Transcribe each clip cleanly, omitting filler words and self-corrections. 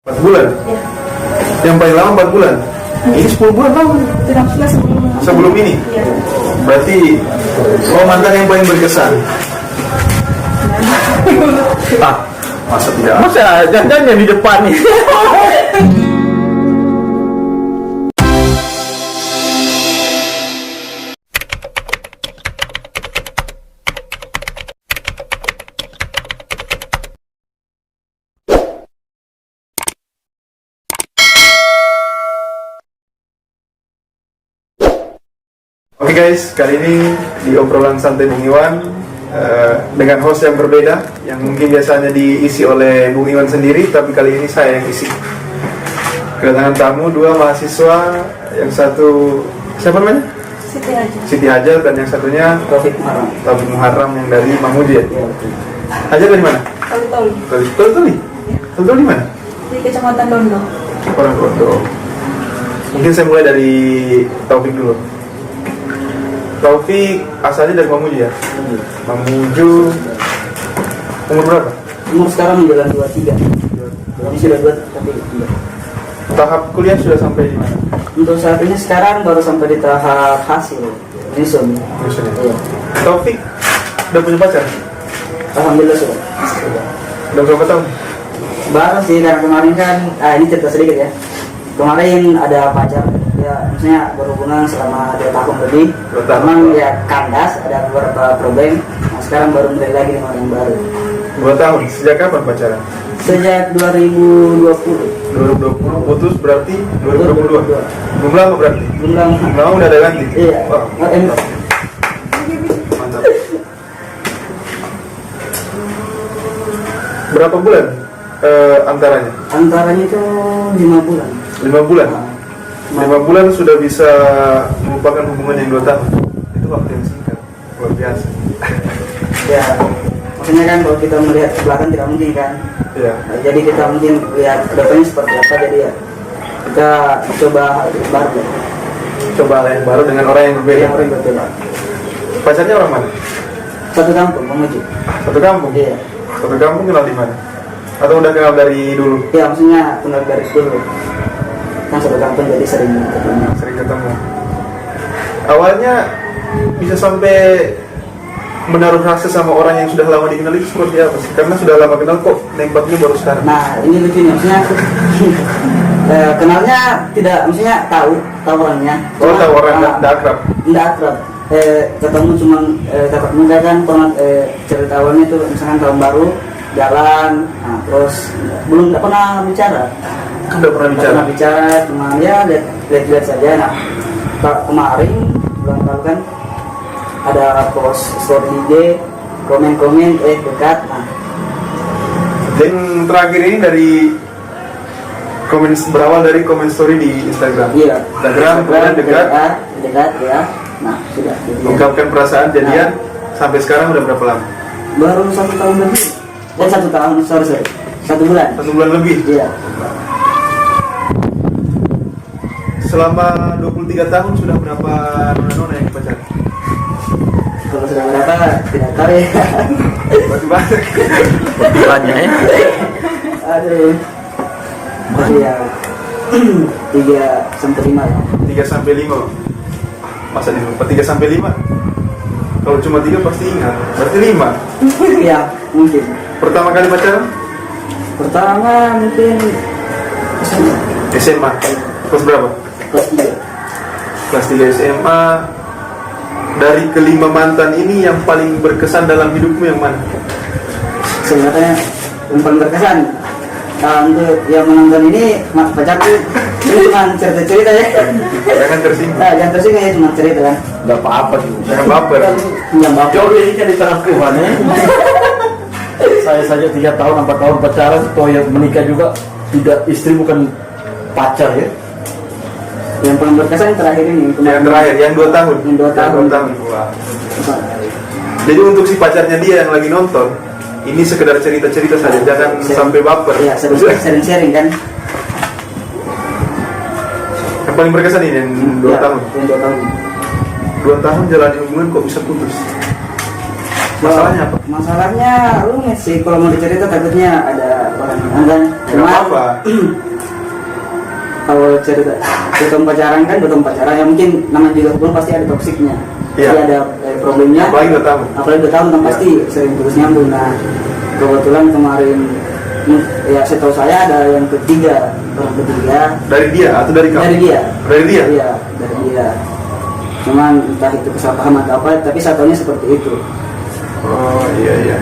4 bulan? Ya. Yang paling lama 4 bulan? Ini 10 bulan lama. Tidak pula Sebelum ini? Iya. Berarti mantan yang paling berkesan. Masa tidak? Masa jangan yang di depan nih. Oke guys, kali ini di obrolan santai Bung Iwan dengan host yang berbeda, yang mungkin biasanya diisi oleh Bung Iwan sendiri, tapi kali ini saya yang isi. Kedatangan tamu 2 mahasiswa, yang satu siapa namanya? Siti aja. Siti Hajar, dan yang satunya Taufik Muharram. Taufik Muharram yang dari Mamuju ya? Iya, betul. Hajar dari mana? Toli-toli. Toli? Toli di mana? Di Kecamatan Dondo. Orang Rondo. Mungkin saya mulai dari Taufik dulu. Taufik asalnya dari Mamuju ya? Mamuju. Umur berapa? Umur sekarang menjelang 23. Ini sudah 2 tapi enggak. Tahap kuliah sudah sampai di mana? Untuk saat ini sekarang baru sampai di tahap hasil resume. Iya. Taufik udah punya pacar? Alhamdulillah sudah. Udah berapa tahun? Baru sih karena kemarin kan ini cerita sedikit ya. Kemarin ada pacar ya, maksudnya berhubungan selama 2 tahun lebih. 2 tahun. Memang ya kandas, ada beberapa problem. Nah, sekarang baru mulai lagi dengan orang baru. 2 tahun. Sejak kapan pacaran? Sejak 2020. 2020 putus berarti 2022. Belum lama berarti? Belum lama. Belum lama udah ada ganti? Iya. Wah, Mantap. mantap. Berapa bulan antaranya? Antaranya itu 5 bulan. 5 bulan? Nah, 5 bulan sudah bisa melupakan hubungan yang 2 tahun. Itu waktu yang singkat, luar biasa. ya, maksudnya kan kalau kita melihat ke belakang tidak mungkin kan. Ya. Nah, jadi kita mungkin lihat ke depannya seperti apa, jadi ya kita coba hal yang baru. Coba hal yang baru dengan orang yang berbeda. Yang orang berbeda. Pacarnya orang mana? Satu kampung, Mamuju. Satu kampung? Iya. Satu kampung kenal di mana? Atau udah kenal dari dulu? Ya, maksudnya kenal dari dulu. Kan satu kampung jadi sering ketemu. Sering ketemu. Awalnya bisa sampai menaruh rasa sama orang yang sudah lama dikenal itu seperti apa sih? Karena sudah lama kenal kok nembaknya baru sekarang. Nah, ini lucu nih, maksudnya kenalnya tidak, maksudnya tahu orangnya. Oh, Cuma, tahu orang, nggak akrab. Nggak akrab. Ketemu cuma tatap muka kan, pernah cerita awalnya itu misalkan tahun baru jalan, nah, terus belum nggak pernah bicara. Udah pernah bicara? Pernah bicara, cuma ya lihat saja. Nah, kemarin belum tahu kan ada post story IG, komen dekat. Nah, Dan terakhir ini dari komen, berawal dari komen story di Instagram. iya. Instagram kemudian dekat, dekat ya. Nah, sudah. mengungkapkan perasaan jadian. Sampai sekarang udah berapa lama? Baru 1 tahun lebih. 1 tahun, sorry. 1 bulan. 1 bulan lebih. Iya. Selama 23 tahun sudah berapa nona yang pacaran? Kalau sudah berapa tidak tahu ya. Masih banyak. Banyak ya. Aduh. Iya. 3-5 ya. 3 sampai 5. Masa dilupa 3 sampai 5? Kalau cuma 3 pasti ingat. Berarti 5. Ya, mungkin. Pertama kali pacaran? Pertama mungkin SMA. Kelas berapa? kelas 3. Kelas 3 SMA. Dari kelima mantan ini yang paling berkesan dalam hidupmu yang mana? Sebenarnya yang paling berkesan untuk yang menonton ini pacarku ini cuma cerita-cerita ya. Jangan tersinggung. Nah, yang tersinggung ya cuma cerita kan. Gak apa-apa juga. Jangan baper. Yang bapak. Jauh ini kan diterapkan ya. Saya saja 3 tahun 4 tahun pacaran, toh yang menikah juga tidak, istri bukan pacar ya. Yang paling berkesan terakhir ini. Yang terakhir, yang 2 tahun. Yang 2 tahun. Wah. Jadi untuk si pacarnya dia yang lagi nonton, ini sekedar cerita-cerita saja, jangan sampai baper. Iya, sering sharing kan. Yang paling berkesan ini yang 2 Ya, tahun. Yang 2 tahun. 2 tahun jalani hubungan kok bisa putus? Masalahnya apa? Masalahnya rumit sih, kalau mau dicerita takutnya ada orang yang kan. Nggak apa-apa. Kalau cerita betul pacaran ya mungkin namanya juga hubungan pasti ada toksiknya. Iya. Pasti ada problemnya. Apalagi udah tahu. Apalagi udah tahu kan pasti sering putus nyambung. Nah kebetulan kemarin ya setahu saya ada yang ketiga, orang ketiga. Dari dia atau dari kamu? Dari dia. Dari dia? Iya, dari dia. Cuman entah itu kesalahpahaman atau apa, tapi satunya seperti itu. Oh iya.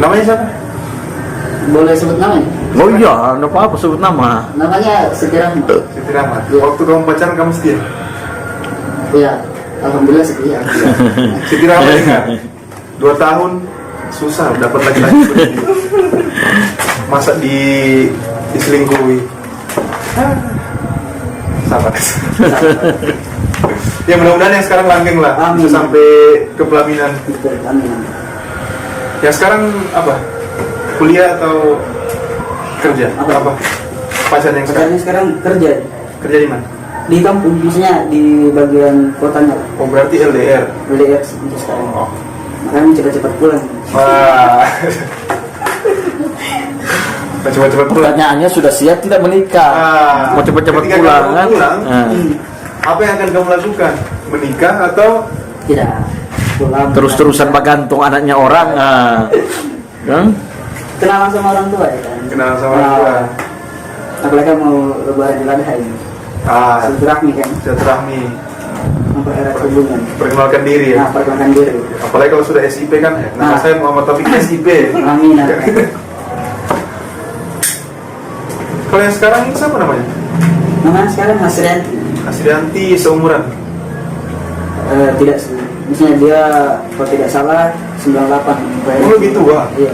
Namanya siapa? Boleh sebut namanya? Oh iya, nggak apa-apa sebut nama. Namanya Siti Rahma. Siti Rahmat. Iya. Waktu kamu pacaran kamu setia? Iya, alhamdulillah setia. Siti Rahmat ingat? 2 tahun susah dapat laki-laki seperti ini. Masa diselingkuhi? Sabar. Ya mudah-mudahan yang sekarang langgeng lah. Amin. Bisa sampai ke pelaminan. Betul, amin. Yang sekarang apa? Kuliah atau kerja? Apa? Pacarnya yang sekarang? Pacarnya sekarang kerja Kerja di mana? di kampung, maksudnya di bagian kotanya. Oh berarti LDR. LDR untuk sekarang. Oh. Makanya cepat-cepat pulang. Wah. Cepat-cepat pulang. Pertanyaannya sudah siap tidak menikah? Mau cepat-cepat Ketika pulang kamu kan? pulang, Nah, apa yang akan kamu lakukan? Menikah atau Tidak pulang. terus-terusan bergantung anaknya orang. Nah, kan? Kenalan sama orang tua ya kan. kenal sama orang tua? Apalagi mau lebaran Idul Adha ini. Silaturahmi kan, Silaturahmi, mempererat hubungan. perkenalkan diri ya. Nah, perkenalkan diri. Apalagi kalau sudah SIP kan, nama Nah. saya Muhammad Taufik SIP. Amin. Kalau yang sekarang ini siapa namanya? Namanya sekarang Mas Rianti. Asrianti seumuran. Tidak sih. Misalnya dia kalau tidak salah 98. Oh lebih tua. Iya.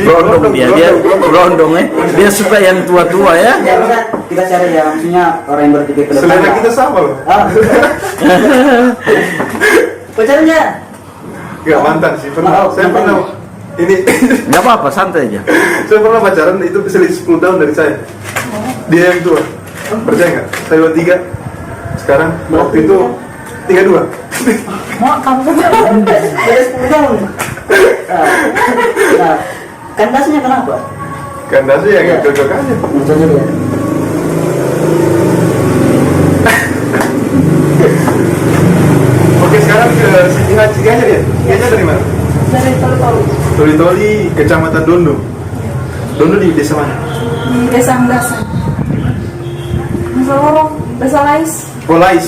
Berondong dia berondong ya. Dia suka yang tua-tua ya. Ya kita cari ya, maksudnya orang yang berpikir ke depan. Selera lah. kita sama loh. Ah. Pacarnya? Gak mantan sih. Oh, Saya mantan. pernah ini. Nggak apa-apa, santai aja. Saya pernah pacaran itu selisih 10 tahun dari saya. Dia yang tua. Percaya nggak? Saya 23. Sekarang waktu itu 32. Mau kamu Beda 10 tahun. Nah, kandasnya kenapa? Kandasnya ya nggak cocok aja. Contohnya dia. Oke sekarang ke Siti Haji aja dia. Dia dari mana? dari Toli Toli-Toli, Kecamatan Dondo. Dondo di desa mana? di Desa Anggasan. Masuk lorong, Desa Lais. Oh Lais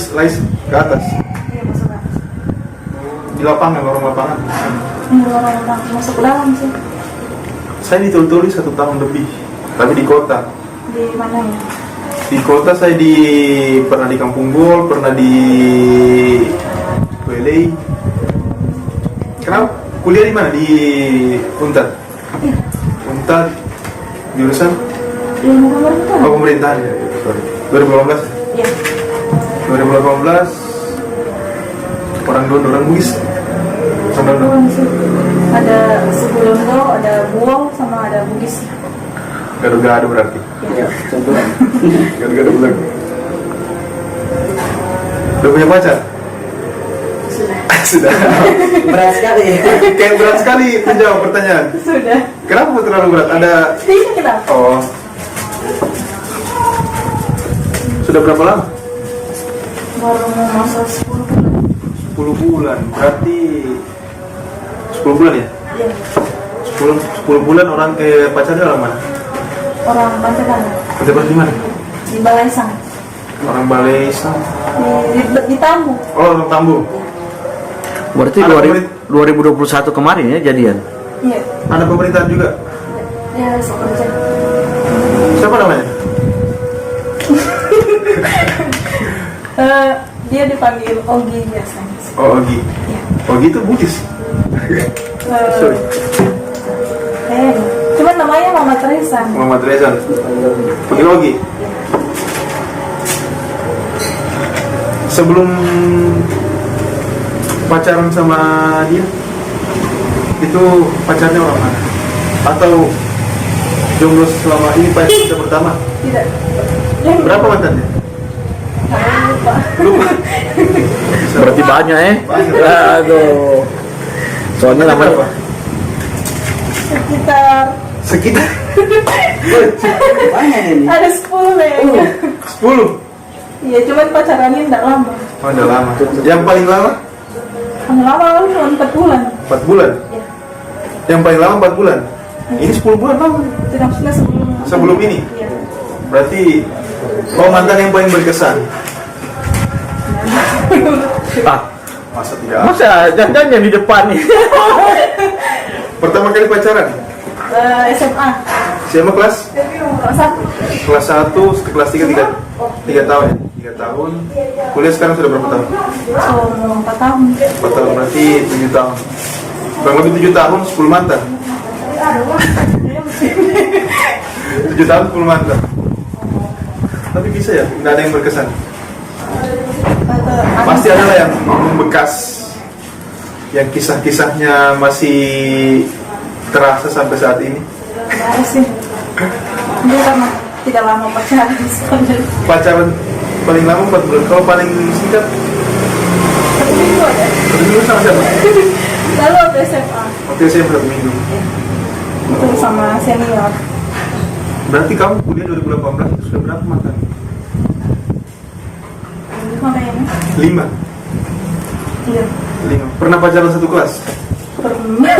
ke atas. Iya masuk ke atas. Di lapangan, lorong lapangan. Ini lorong masuk ke dalam sih. Saya di Toli-Toli 1 tahun lebih. Tapi di kota. Di mana ya? Di kota saya pernah di Kampung Gol, pernah di Welei. Kenapa? Kuliah di mana? Di Untar. Iya. Untar jurusan Di pemerintah. pemerintahan ya. Sorry. 2018. Iya. 2018 orang Dondo, orang Bugis. Orang Dondo. Orang sih. Ada Segulondo, ada Buol, sama ada Bugis. Gado-gado berarti. Ya, contohnya. Gado-gado bulan. Udah punya pacar? Sudah. Sudah. Berat sekali. Kayak berat sekali menjawab pertanyaan. Sudah. Kenapa terlalu berat? Ada Ini kenapa? oh. Sudah berapa lama? Baru mau masuk 10 bulan. 10 bulan. Berarti 10 bulan ya? Iya. 10 bulan orang ke pacarnya orang mana? Orang Bantekan. Pacar di mana? Di Balaisang. Orang Balai Sang. Di Tambu. Oh, orang Tambu. Berarti Ada 2021 kemarin ya jadian. Iya. Ada pemerintahan juga. Ya, sekerja. Siapa namanya? Dia dipanggil Ogi biasanya. Oh, Ogi. Iya. Ogi itu Bugis. Sorry. Cuman namanya Mama Teresa. Muhammad Rezan. Panggil Ogi. Sebelum pacaran sama dia, itu pacarnya orang mana? Atau jomblo selama ini pacar pertama? Tidak. Berapa mantannya? lupa. Lupa. Berarti banyak Aduh. Soalnya namanya apa? Sekitar Banyak ini. ada 10 kayaknya. 10. Iya, cuman pacarannya enggak lama. Oh, udah lama. Yang paling lama Yang lama cuma 4 bulan. 4 bulan. Iya. Yang paling lama 4 bulan. Ini 10 bulan lama. Itu maksudnya Sebelum ini. Iya. Berarti mantan yang paling berkesan. Masa tidak? masa jangan yang di depan nih. Pertama kali pacaran? SMA. Siapa kelas? Kelas 1. Kelas 1, kelas 3 tahun ya? 3 tahun. Kuliah sekarang sudah berapa tahun? So, 4 tahun. 4 tahun, berarti 7 tahun. Kurang lebih 7 tahun, 10 mantan. 7 tahun, 10 mantan. Tapi bisa ya, nggak ada yang berkesan. Pasti ada lah yang membekas, yang kisah-kisahnya masih terasa sampai saat ini. Nggak ada sih. Dia karena tidak lama pacaran soalnya. Pacaran paling lama 4 bulan, kalau paling singkat 1 minggu aja. 1 minggu sama siapa? Lalu waktu SMA. Waktu saya 1 minggu. Itu sama senior. Berarti kamu kuliah 2018 itu sudah berapa mantan? Mana ini? 5. Iya. 5. Pernah pacaran satu kelas? Pernah.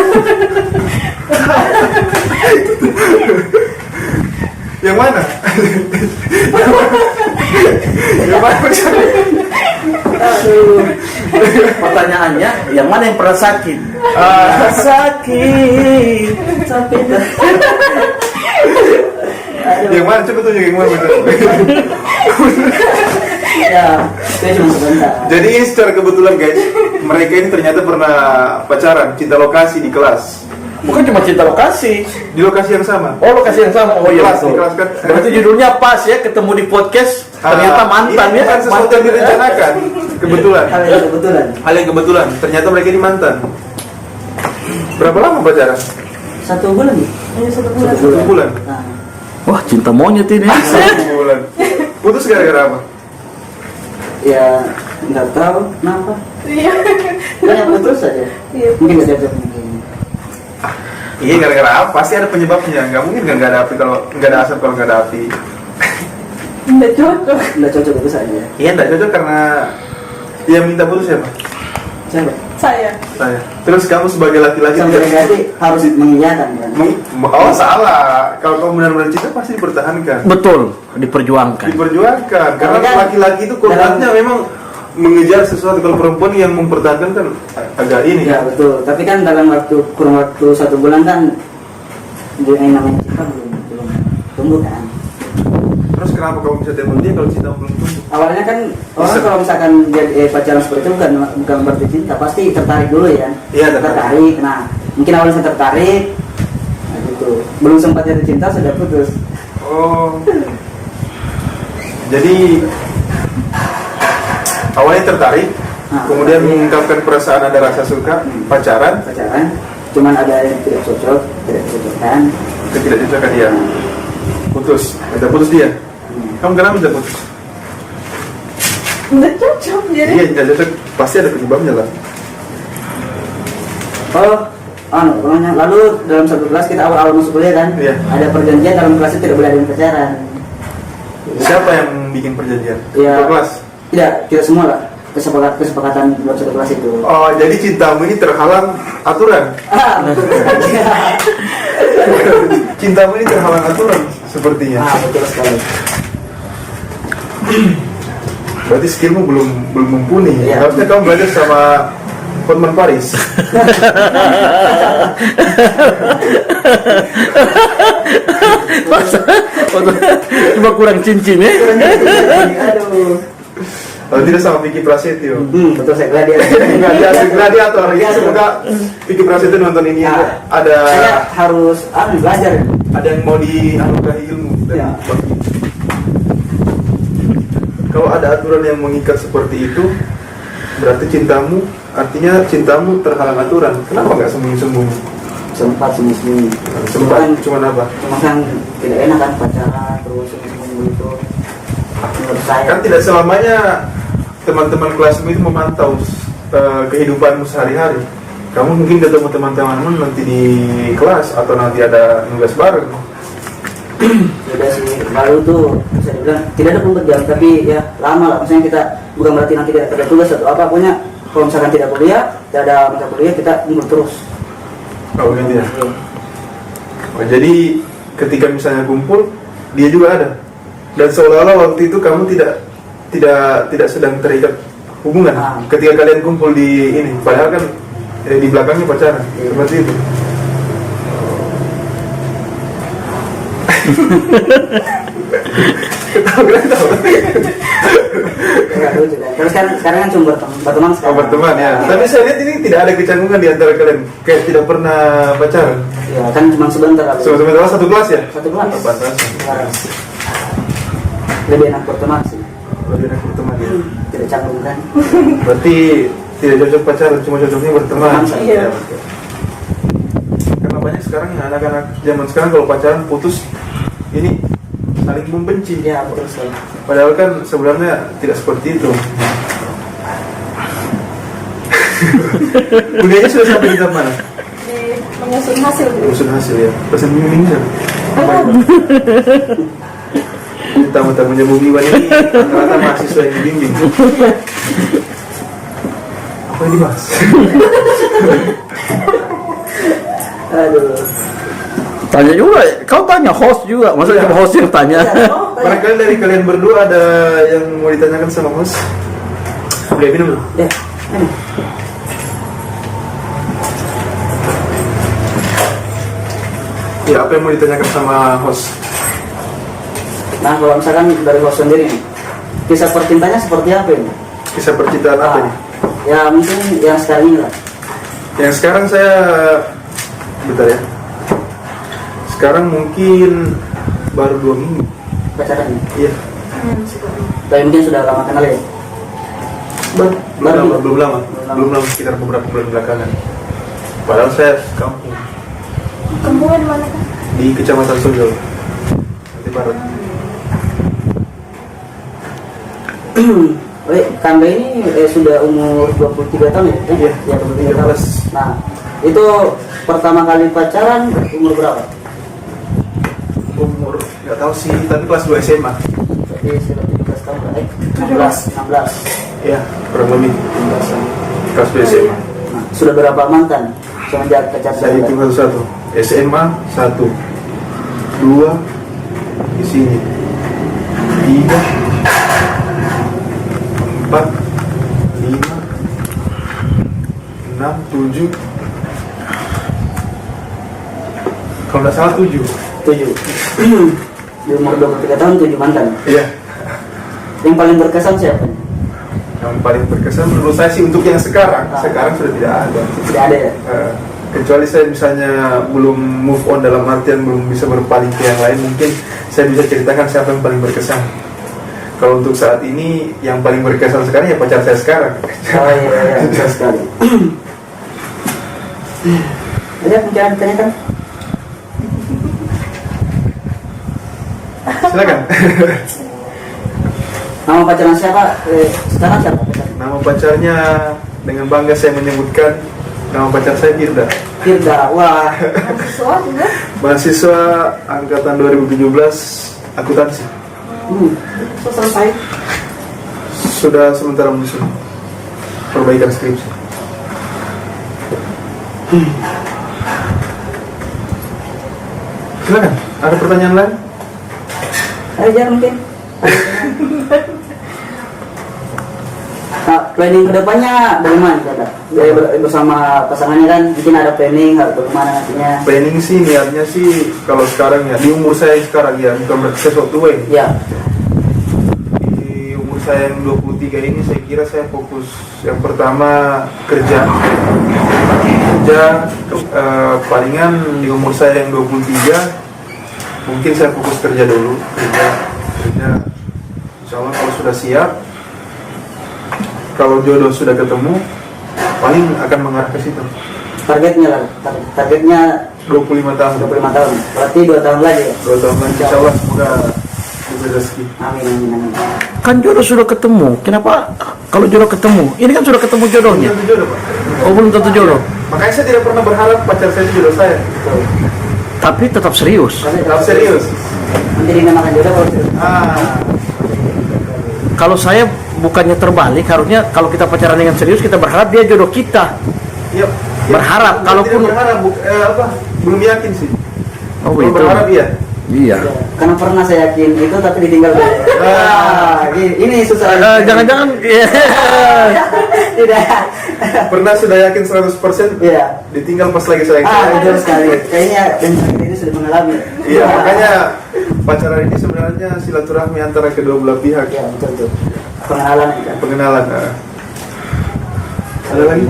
Yang mana? Yang mana pacaran? Pertanyaannya, yang mana yang pernah sakit? Sakit sampai Yang mana? Coba tunjuk yang mana bener. Ya, saya cuma sebentar. Jadi ini secara kebetulan guys, mereka ini ternyata pernah pacaran, cinta lokasi di kelas. Bukan cuma cinta lokasi. Di lokasi yang sama. Oh, lokasi yang sama. Oh iya, Kelas, betul. di kelas kan. Berarti judulnya pas ya, ketemu di podcast. Ternyata mantan ini ya. bukan sesuatu yang direncanakan. Kebetulan. Hal yang kebetulan. Hal yang kebetulan. Ternyata mereka ini mantan. Berapa lama pacaran? 1 bulan nih. Ini 1 bulan. 1 bulan. Nah, Wah, cinta monyet ini. 1 bulan. Putus gara-gara apa? ya nggak tahu kenapa. Iya. Banyak putus saja. Iya. Mungkin nggak cocok mungkin. Iya gara-gara apa? Pasti ada penyebabnya. Nggak mungkin kan nggak ada api kalau nggak ada asap kalau nggak ada api. Nggak cocok. Nggak cocok itu saja. Iya nggak cocok karena yang minta putus siapa? Siapa? Saya. Saya. Terus kamu sebagai laki-laki Sampai berarti harus mengiyakan kan? Oh salah. Kalau kamu benar-benar cinta pasti dipertahankan, Betul, diperjuangkan. diperjuangkan. Karena Kan laki-laki itu kodratnya memang mengejar sesuatu. Kalau perempuan yang mempertahankan kan agak ini. Ya betul. Tapi kan dalam kurang waktu 1 bulan kan yang namanya cinta belum tumbuh kan. Terus kenapa kamu bisa telepon dia kalau cinta belum tumbuh? Awalnya kan orang Bisa. kalau misalkan dia pacaran seperti itu bukan berarti cinta, pasti tertarik dulu ya. Iya, tertarik. Nah, mungkin awalnya saya tertarik, nah gitu. Belum sempat jatuh cinta sudah putus. Oh. Jadi awalnya tertarik, Nah, kemudian tertarik. mengungkapkan perasaan, ada rasa suka, pacaran, Pacaran, cuman ada yang tidak cocok, tidak cocokkan. tidak cocok kan dia. Putus, minta putus dia. Kamu kenapa minta putus? Nggak cocok jadi. Iya, tidak cocok, pasti ada penyebabnya lah. Pokoknya lalu dalam satu kelas kita awal-awal masuk kuliah kan, Iya. ada perjanjian dalam kelas itu tidak boleh ada yang pacaran. Siapa yang bikin perjanjian? Iya. Ketua kelas? Tidak semua lah. Kesepakatan dalam satu kelas itu. Oh, jadi cintamu ini terhalang aturan. Betul saja. Cintamu ini terhalang aturan sepertinya. Betul sekali. Berarti skillmu belum mumpuni. Iya. Harusnya kamu belajar sama Hotman Paris. Cuma kurang cincin ya. Aduh. Kalau tidak sama Vicky Prasetyo. Betul saya gladiator. Gladiator. Ya, semoga Vicky Prasetyo nonton ini Nah, ada saya harus belajar. ada yang mau dianugerahi ilmu dari Ya. Vicky. Kalau ada aturan yang mengikat seperti itu, berarti artinya cintamu terhalang aturan. Kenapa nggak sembunyi-sembunyi? Sempat sembunyi. Sempat, cuma apa? Cuma kan tidak enak kan pacaran terus sembunyi itu. Menurut saya. Kan tidak selamanya teman-teman kelasmu itu memantau kehidupanmu sehari-hari. Kamu mungkin ketemu teman-temanmu nanti di kelas atau nanti ada nugas bareng. Sudah sih, lalu tuh bisa dibilang tidak ada pemberian, tapi ya lama lah. Misalnya kita bukan berarti nanti tidak ada tugas atau apa, pokoknya kalau misalkan tidak kuliah, tidak ada mata kuliah, kita ngumpul terus. Oh gitu ya. Oh, jadi ketika misalnya kumpul, dia juga ada. Dan seolah-olah waktu itu kamu tidak sedang terikat hubungan. Ketika kalian kumpul di ini, padahal kan di belakangnya pacaran. Seperti itu. Ketawa. Terus sekarang kan cuma berteman Oh, sekarang. berteman ya. Tapi saya lihat ini tidak ada kecanggungan di antara kalian. Kayak tidak pernah pacaran. Ya kan cuma sebentar. Sebentar satu kelas ya? Satu kelas. Oh, pantas. Lebih enak berteman sih. Lebih enak berteman ya. Tidak canggung kan. Berarti tidak cocok pacaran, cuma cocoknya berteman. Berteman saja. Iya. Karena banyak sekarang ya, anak-anak zaman sekarang kalau pacaran putus ini saling membenci. Ya betul sekali. Padahal kan sebenarnya tidak seperti itu. Kuliahnya sudah sampai di tahap mana? Di menyusun hasil. Urusan hasil ya. Pesan bimbing kan? Tamu-tamunya Bung Iwan ini rata-rata mahasiswa yang dibimbing. Apa yang dibahas? Aduh. Tanya juga, kau tanya host juga, maksudnya host yang tanya. Barangkali dari kalian berdua ada yang mau ditanyakan sama host? Boleh minum dulu? Ya. Ya, apa yang mau ditanyakan sama host? Nah kalau misalkan dari host sendiri nih, kisah percintanya seperti apa ini? Kisah percintaan apa nih? Ya mungkin yang sekarang ini lah. Yang sekarang saya, bentar ya. Sekarang mungkin baru 2 minggu. Pacarannya. Iya. Tapi mungkin sudah lama kenal ya. Belum lama, sekitar beberapa bulan belakangan. Padahal saya kampung Kampungnya di mana kan? di Kecamatan Sojol, Nanti Barat. Kangga ini sudah umur 23 tahun ya? Iya. Ya 23 tahun. Nah itu pertama kali pacaran umur berapa? Umur nggak tahu sih, tapi kelas 2 SMA. Jadi sudah 17 tahun lah. 16. Iya, kurang lebih 16 tahun. Kelas 2 SMA. Nah, sudah berapa mantan semenjak pacaran? Saya hitung satu-satu. SMA 1, 2, di sini 3, 4, 5, 6, 7. Kalau nggak salah 7. 7. Di umur 23 tahun 7 mantan. Iya. Yang paling berkesan siapa? Yang paling berkesan menurut saya sih untuk yang sekarang sudah tidak ada. Tidak ada ya? Kecuali saya misalnya belum move on dalam artian belum bisa berpaling ke yang lain, mungkin saya bisa ceritakan siapa yang paling berkesan. Kalau untuk saat ini yang paling berkesan sekarang ya pacar saya sekarang. Oh iya, besar sekali. Ada bicara ditanyakan? Silakan. Nama pacaran siapa? Sekarang siapa? Nama pacarnya dengan bangga saya menyebutkan nama pacar saya Firda. Firda, wah. Mahasiswa juga. Mahasiswa angkatan 2017 akuntansi. So, selesai. Sudah sementara menyusun perbaikan skripsi. Silakan. Ada pertanyaan lain? Ayo jangan mungkin. Nah, planning kedepannya bagaimana kata? Bersama pasangannya kan mungkin ada planning harus bagaimana nantinya? Planning sih niatnya sih kalau sekarang ya di umur saya yang sekarang ya bukan berarti saya sok tua ini. Ya, Di umur saya yang 23 ini saya kira saya fokus yang pertama kerja palingan di umur saya yang 23 mungkin saya fokus kerja dulu kerja insya Allah kalau sudah siap, kalau jodoh sudah ketemu paling akan mengarah ke situ. targetnya lah, targetnya 25 tahun 25 tahun. Berarti 2 tahun lagi ya? 2 tahun lagi insya Allah semoga rezeki. Amin, amin, amin. Kan jodoh sudah ketemu. Kenapa kalau jodoh ketemu? Ini kan sudah ketemu jodohnya. Belum tentu jodoh, Pak. Oh, belum tentu jodoh. Makanya saya tidak pernah berharap pacar saya itu jodoh saya. Betul. Tapi tetap serius. Tapi Kalau serius. nanti dinamakan jodoh kalau serius. Kalau saya bukannya terbalik, harusnya kalau kita pacaran dengan serius kita berharap dia jodoh kita. Iya. Berharap, Tidak kalaupun- berharap, belum yakin sih. Oh Belum begitu. berharap iya. Iya. Ya, karena pernah saya yakin itu tapi ditinggal. Ini susah. Jangan-jangan Tidak. Pernah sudah yakin 100%, Iya. ditinggal pas lagi sayang. Betul sekali. Kayaknya dan ini sudah mengalami. Iya, makanya pacaran ini sebenarnya silaturahmi antara kedua belah pihak. Ya, betul betul. Pengenalan kan. Pengenalan. Ada lagi?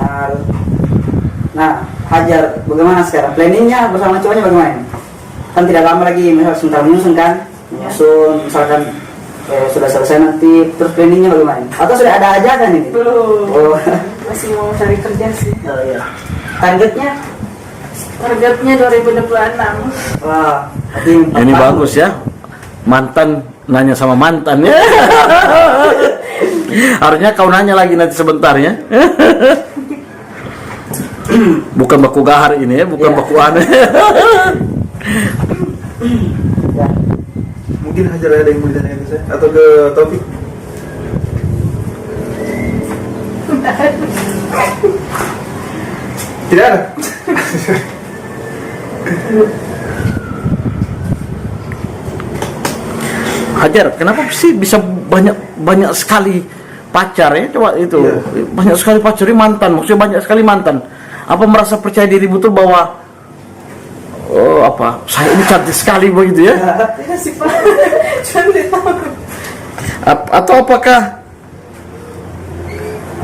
Nah, Hajar, bagaimana sekarang? Planningnya bersama cowoknya bagaimana? Kan tidak lama lagi, misal sebentar menyusun kan? Menyusun, misalkan sudah selesai nanti, terus planningnya bagaimana? Atau sudah ada aja kan ini? Belum. Oh, Masih mau cari kerja sih. oh iya. Targetnya? Targetnya 2026. Wah, berarti 4 ini tahun. bagus ya. Mantan nanya sama mantan ya. Harusnya kau nanya lagi nanti sebentar ya. Bukan baku gahar ini ya, bukan Iya. baku aneh. Ya. Mungkin Hajar ada yang mau ditanyakan ke saya atau ke Taufik? Tidak ada. Hajar, kenapa sih bisa banyak sekali pacar ya? Coba itu. Iya. Banyak sekali pacar ini mantan, maksudnya banyak sekali mantan. Apa merasa percaya diri betul bahwa saya ini cantik sekali begitu ya? Tidak sih Pak. Cuma tahu. Atau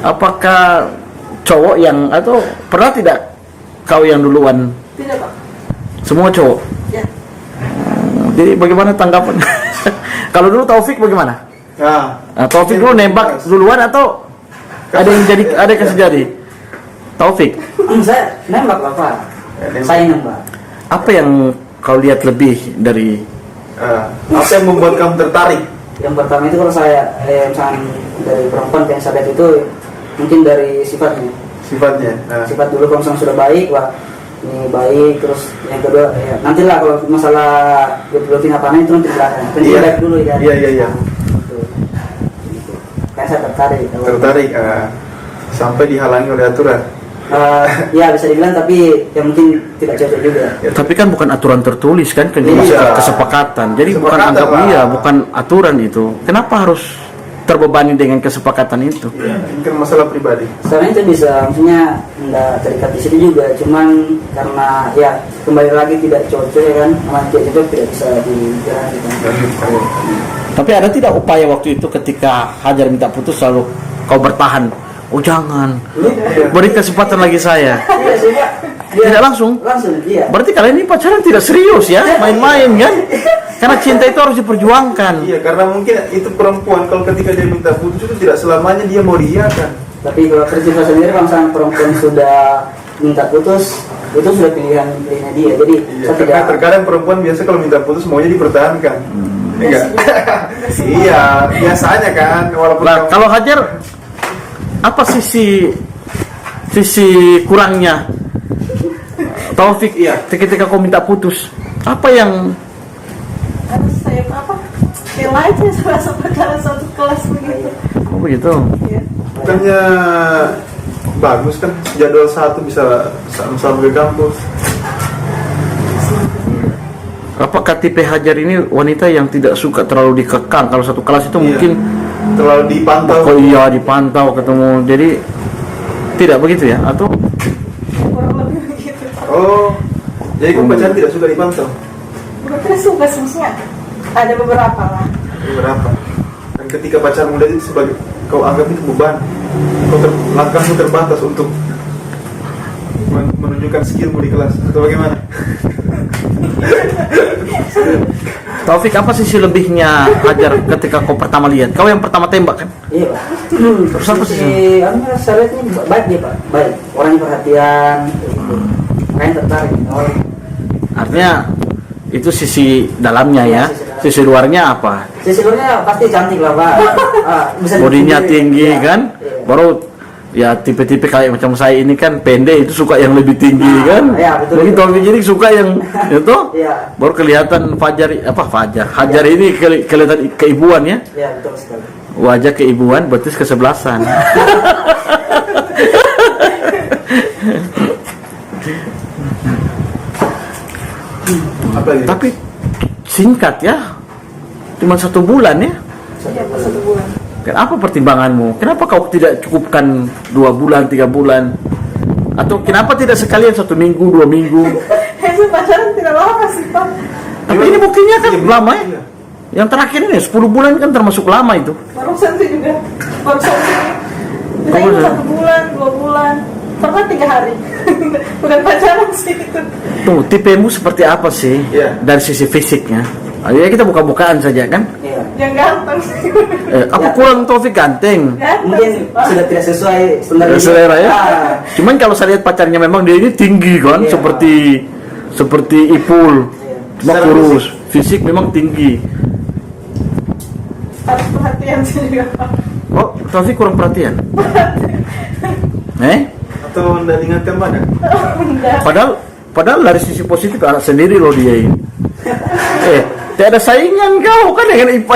apakah cowok yang atau pernah tidak kau yang duluan? Tidak Pak. Semua cowok. Ya. Jadi bagaimana tanggapan? Kalau dulu Taufik bagaimana? Taufik dulu nembak duluan atau ada yang kasih jadi? Taufik, Saya nembak Bapak. Saya nembak. apa yang kau lihat lebih dari Apa yang membuat kamu tertarik? Yang pertama itu kalau saya misalkan dari perempuan yang saya lihat itu mungkin dari sifatnya. Sifatnya. Sifat dulu kalau misalnya sudah baik, wah ini baik. Terus yang kedua ya, nantilah kalau masalah developing apa itu nanti belakang. Penting Iya. baik dulu ya. Iya. Gitu. Kayak saya tertarik. Tertarik. Sampai dihalangi oleh aturan. Ya bisa dibilang tapi yang mungkin tidak cocok juga. tapi kan bukan aturan tertulis kan cuma Iya. kesepakatan. Jadi bukan Kesepakatan, anggap Pak. bukan aturan itu. Kenapa harus terbebani dengan kesepakatan itu? Ini kan masalah pribadi. Sebenarnya itu bisa, maksudnya nggak terikat di situ juga, cuman karena ya kembali lagi tidak cocok ya kan, sama tidak cocok tidak bisa dijalani kan. Tapi ada tidak upaya waktu itu ketika Hajar minta putus lalu kau bertahan? Oh jangan, beri kesempatan lagi saya. Iya sih Pak. Dia Tidak langsung. langsung iya. Berarti kalian ini pacaran tidak serius ya, main-main kan? Karena cinta itu harus diperjuangkan. Iya, karena mungkin itu perempuan kalau ketika dia minta putus itu tidak selamanya dia mau diiyakan. Tapi kalau prinsipnya sendiri kalau misalnya perempuan sudah minta putus itu sudah pilihannya dia. Jadi Iya, saya karena tidak. terkadang perempuan biasa kalau minta putus maunya dipertahankan. Enggak. Iya, biasanya kan walaupun Nah, kalau Hajar, apa sisi kurangnya Taufik Iya. ketika kau minta putus? Apa yang Harus saya apa? Kela aja sama perkara satu kelas begitu. oh begitu? Iya. bukannya bagus kan jadwal satu bisa sama-sama ke kampus. Apakah tipe Hajar ini wanita yang tidak suka terlalu dikekang? Kalau satu kelas itu Iya. mungkin Terlalu dipantau. oh iya dipantau ketemu. Jadi tidak begitu ya? Atau Kurang lebih begitu. Oh, jadi kamu pacaran tidak suka dipantau? Bukan tidak suka sih, maksudnya ada beberapa lah. Berapa? Dan ketika pacar muda itu sebagai kau anggap itu beban, langkahmu terbatas untuk menunjukkan skillmu di kelas atau bagaimana? Taufik, apa sisi lebihnya Hajar ketika kau pertama lihat? Kau yang pertama tembak kan? Iya Pak. Terus apa sih? Saya lihat ini baik dia Pak, baik. Orangnya perhatian, kayak gitu. Makanya tertarik. Oh, Artinya itu sisi dalamnya ya. sisi dalam. Sisi luarnya apa? Sisi luarnya pasti cantik lah Pak. Bisa Bodinya dipilih. tinggi Iya, kan? iya. Baru ya tipe-tipe kayak macam saya ini kan pendek itu suka yang lebih tinggi Nah, kan? iya, betul, Mungkin betul. Taufik ini suka yang itu. Iya. Baru kelihatan Hajar ini kelihatan keibuan ya. Iya, betul sekali. Wajah keibuan, betis kesebelasan. Apa lagi? Tapi singkat ya, cuma 1 bulan ya. Iya, pas 1 bulan. Kenapa pertimbanganmu? Kenapa kau tidak cukupkan 2 bulan, 3 bulan? Atau kenapa tidak sekalian 1 minggu, 2 minggu? Itu pacaran tidak lama sih Pak. Tapi ini buktinya kan Iya, lama ya. iya. Yang terakhir ini 10 bulan kan termasuk lama itu. Barusan sih juga. Barusan sih. Kita Kamu itu udah- 1 bulan, 2 bulan. Pernah 3 hari. Bukan pacaran sih itu. Tuh, tipemu seperti apa sih? Iya. Dari sisi fisiknya. Ya kita buka-bukaan saja kan. Iya. Yang ganteng sih. Apa Ya. kurang Taufik ganteng? Ganteng Mungkin sih Pak. sudah tidak sesuai standar Ya, hidup. selera ya. Ah, Cuman kalau saya lihat pacarnya memang dia ini tinggi kan, Iya. seperti Ipul. Iya. Cuma Secara kurus. Fisik memang tinggi. Harus perhatian sih juga Pak. Oh, Taufik kurang perhatian. Atau anda ingatkan mana? Enggak. Padahal dari sisi positif anak sendiri loh dia ini. Tidak ada saingan kau kan dengan IPA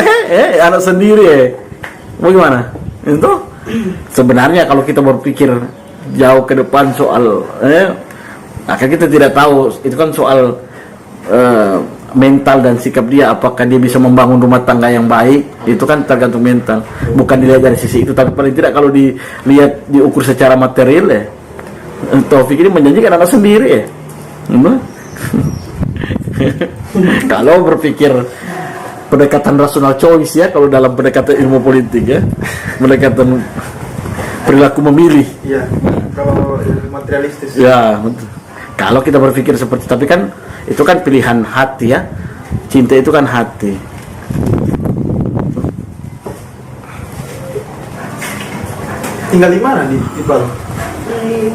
anak sendiri Bagaimana? Itu sebenarnya kalau kita berpikir jauh ke depan soal akan kita tidak tahu itu kan soal mental dan sikap dia, apakah dia bisa membangun rumah tangga yang baik, itu kan tergantung mental, bukan dilihat dari sisi itu. Tapi paling tidak kalau dilihat diukur secara material Taufik ini menjanjikan anak sendiri Kalau berpikir pendekatan rasional choice ya, kalau dalam pendekatan ilmu politik ya, pendekatan perilaku memilih Iya. Kalau materialistis. ya, betul. Kalau kita berpikir seperti, tapi kan itu kan pilihan hati ya, cinta itu kan hati. Tinggal di mana di Palu? Di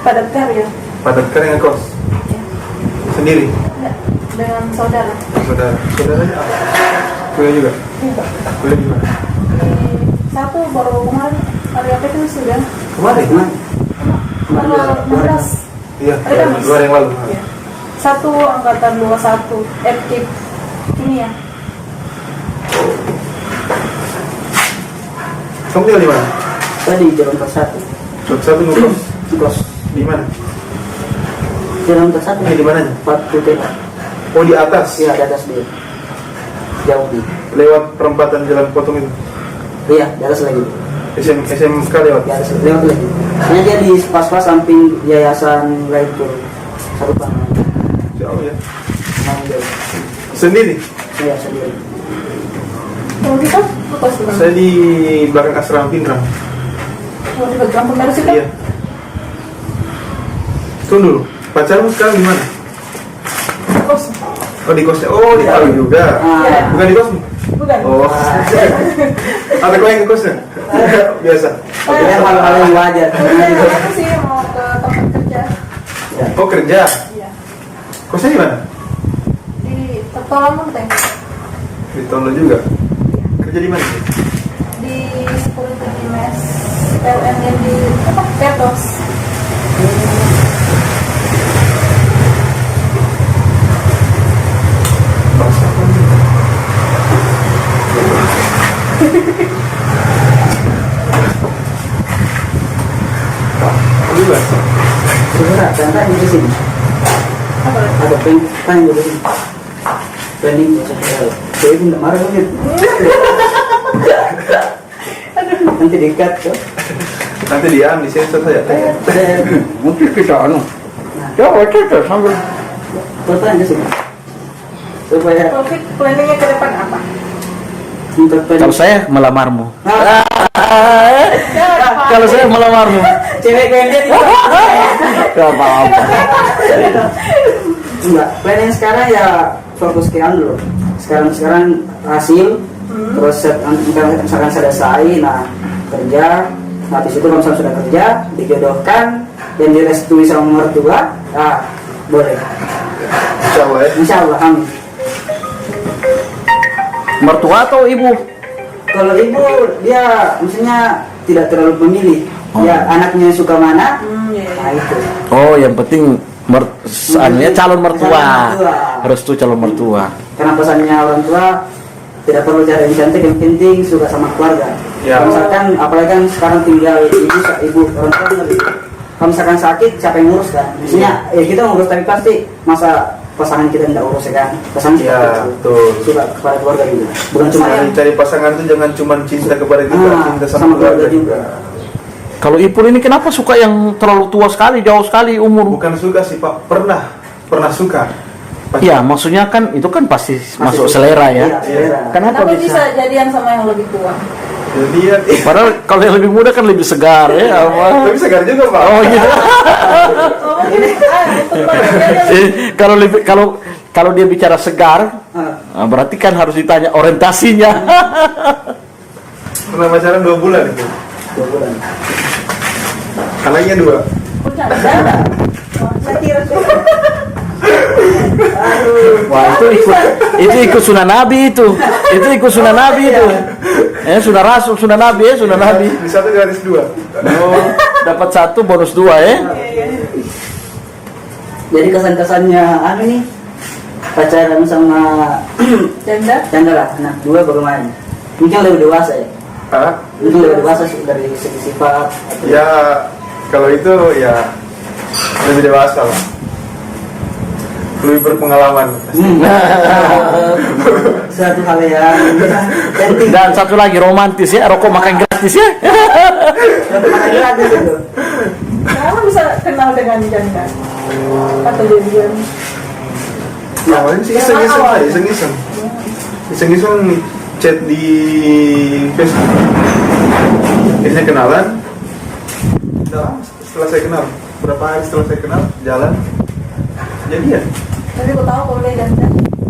Padat Karya. Padat Karya ngekos. Sendiri. Enggak. Dengan saudara. Saudaranya apa? Kuliah juga. Enggak. Kuliah di mana? Di satu baru kemarin hari apa itu sudah Kemarin. tanggal 16. Iya. Ada Kamis. 2 hari yang lalu. Iya. Satu angkatan 21 FKIP kimia. Kamu tinggal di mana? tadi jalan ke satu. Satu ngekos. Kos. Di mana? Jalan ke satu. Di mananya? 4 TK. Oh, di atas. Iya, di atas dia. Jauh di. Lewat perempatan Jalan Potong itu. Iya, di atas lagi. SMK lewat. Di atas lewat lagi. Soalnya dia di pas-pas samping yayasan Raitur Sarupan. Jauh ya. Mau jauh. Sendiri. Saya sendiri. Kalau kita lepas di mana? Saya di belakang asrama Pinrang. Mau di kampung dari situ? Iya. Tunggu dulu. Pacarmu sekarang di mana? Kos. Oh, di kosnya. Oh, di Palu juga. Ah. Bukan di kosmu? Bukan. Oh. Ada kau yang ke kosnya? Biasa. Oke, hal-hal yang wajar. Aku sih mau ke tempat kerja. Oh, kerja. Iya. Kosnya di mana? Di Tetolan Menteng. Di Tondo juga. Kerja di mana sih? Di security mes PLN yang di apa? Petos. Bahasa apa nih? Juga. Sebenarnya, tanya di sini. Apa? Ada tanya di sini. Planning saya pun nggak marah banget. Nanti diikat tuh. Nanti diam di sensor saja. Mungkin kita coba kita sambil Pertanyaan di sini. Supaya Taufik planningnya ke depan apa? untuk kalau saya melamarmu. Nah, Kalau saya melamarmu, cewek kayak dia gak apa-apa. enggak. Planning sekarang ya fokus ke dulu. Sekarang hasil, terus misalkan sudah selesai, nah kerja. Nah di situ kalau misalnya sudah kerja, dijodohkan dan direstui sama mertua, nah boleh. Insya Allah ya. Insya Allah, amin. mertua atau ibu? Kalau ibu dia maksudnya tidak terlalu memilih. Ya anaknya suka mana, Iya. nah itu. Oh, yang penting calon mertua. Calon mertua. Restu calon mertua. Karena pesannya orang tua tidak perlu cari yang cantik, yang penting suka sama keluarga. Ya. Kalau misalkan apalagi kan sekarang tinggal ibu orang tua kan lebih. Kalau misalkan sakit siapa yang ngurus kan? Maksudnya ya kita ngurus tapi pasti masa pasangan kita tidak urus ya kan? Pasangan kita Ya, betul. suka kepada keluarga juga. Bukan cuma Cari pasangan tuh jangan cuma cinta kepada kita, cinta sama keluarga juga. Kalau Ipul ini kenapa suka yang terlalu tua sekali, jauh sekali umur? Bukan suka sih Pak, pernah suka. Iya, maksudnya kan itu kan pasti masuk selera ya. Iya, selera. Kenapa Kenapa bisa? bisa jadian sama yang lebih tua? Jadi ya, Padahal kalau yang lebih muda kan lebih segar ya. Apa? tapi segar juga Pak. Oh iya. Oh, betul banget. Kalau dia bicara segar, berarti kan harus ditanya orientasinya. Pernah pacaran 2 bulan itu. 2 bulan. Anaknya 2. Punya ada. Saya kira Wah, itu ikut sunnah Nabi itu. Itu ikut sunnah Nabi itu. Sunnah Rasul, sunnah Nabi ya, sunnah Nabi. Di 1 garis 2. Oh, dapat 1 bonus 2 ya. Jadi kesan-kesannya nih pacaran sama Janda. Chandra, nah 2 bagaimana? Mungkin lebih dewasa ya. Ah, Mungkin lebih dewasa sih dari segi sifat. ya kalau itu ya lebih dewasa lah. Lebih berpengalaman. Satu hal yang penting. Dan satu lagi romantis ya, rokok makan gratis ya. Kenapa bisa kenal dengan janda? Atau jadian? Awalnya sih iseng-iseng aja, iseng-iseng. Iseng-iseng chat di Facebook. Akhirnya kenalan. Udah, setelah saya kenal, berapa hari setelah saya kenal, jalan. Jadian. Tapi aku tahu kalau dia janda.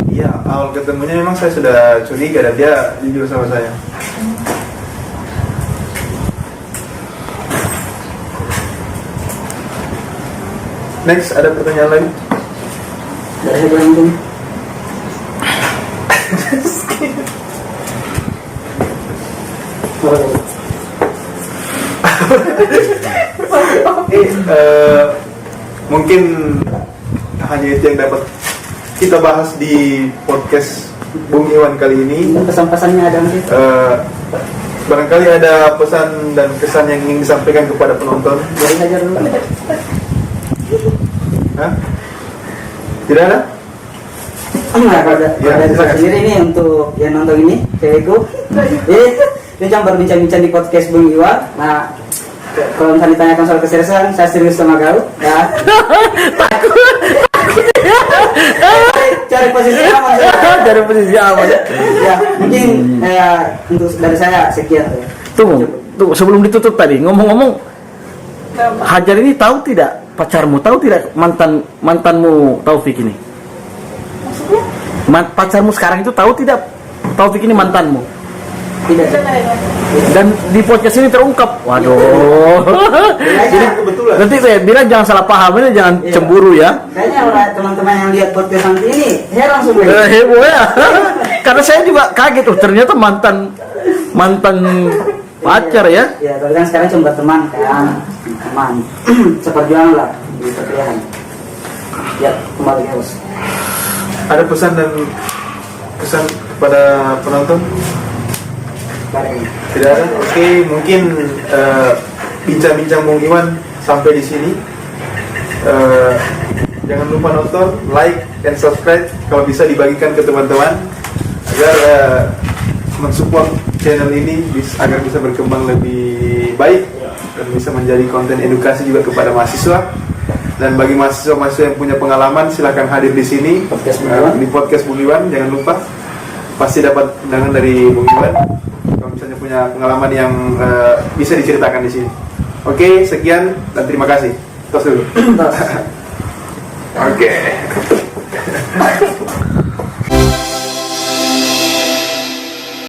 Iya, awal ketemunya memang saya sudah curiga dan dia jujur sama saya. Next, ada pertanyaan lagi? Dari saya bilang itu. Mungkin hanya itu yang dapat kita bahas di podcast Bung Iwan kali ini. Pesan-pesannya ada mungkin. Barangkali ada pesan dan kesan yang ingin disampaikan kepada penonton. Dari saja dulu. Hah? Tidak ada? Nah, pada Ya, saya silakan. sendiri nih untuk yang nonton ini, cewekku. Dia cuma baru bincang-bincang di podcast Bung Iwan. Nah, kalau misalnya ditanyakan soal keseriusan, saya serius sama kau. Ya. Cari posisi aman. Dari posisi aman. Ya, mungkin untuk dari saya sekian. Tunggu, sebelum ditutup tadi, ngomong-ngomong, Kenapa? Hajar ini tahu tidak pacarmu, tahu tidak mantanmu Taufik ini? Maksudnya? Pacarmu sekarang itu tahu tidak Taufik ini mantanmu? Tidak. Janda ya? Dan di podcast ini terungkap. Waduh. Jadi kebetulan. nanti saya bilang jangan salah paham ini, jangan Iya. cemburu ya. Kayaknya orang teman-teman yang lihat podcast nanti ini heran semua. Heboh ya. Karena saya juga kaget ternyata mantan pacar ya. Ya, tapi kan sekarang cuma berteman kan, teman. Seperjuangan lah di perkuliahan. Ya, kembali ke host. Ada pesan dan kesan kepada penonton? Tidak ada? Oke, mungkin bincang-bincang Bung Iwan sampai di sini. Jangan lupa nonton, like, dan subscribe. Kalau bisa dibagikan ke teman-teman agar mensupport channel ini agar bisa berkembang lebih baik dan bisa menjadi konten edukasi juga kepada mahasiswa. Dan bagi mahasiswa-mahasiswa yang punya pengalaman, silahkan hadir di sini Podcast Bung Iwan. di podcast Bung Iwan. Jangan lupa, pasti dapat undangan dari Bung Iwan kalau misalnya punya pengalaman yang bisa diceritakan di sini. Oke, sekian dan terima kasih. Tos dulu. Terus. Oke.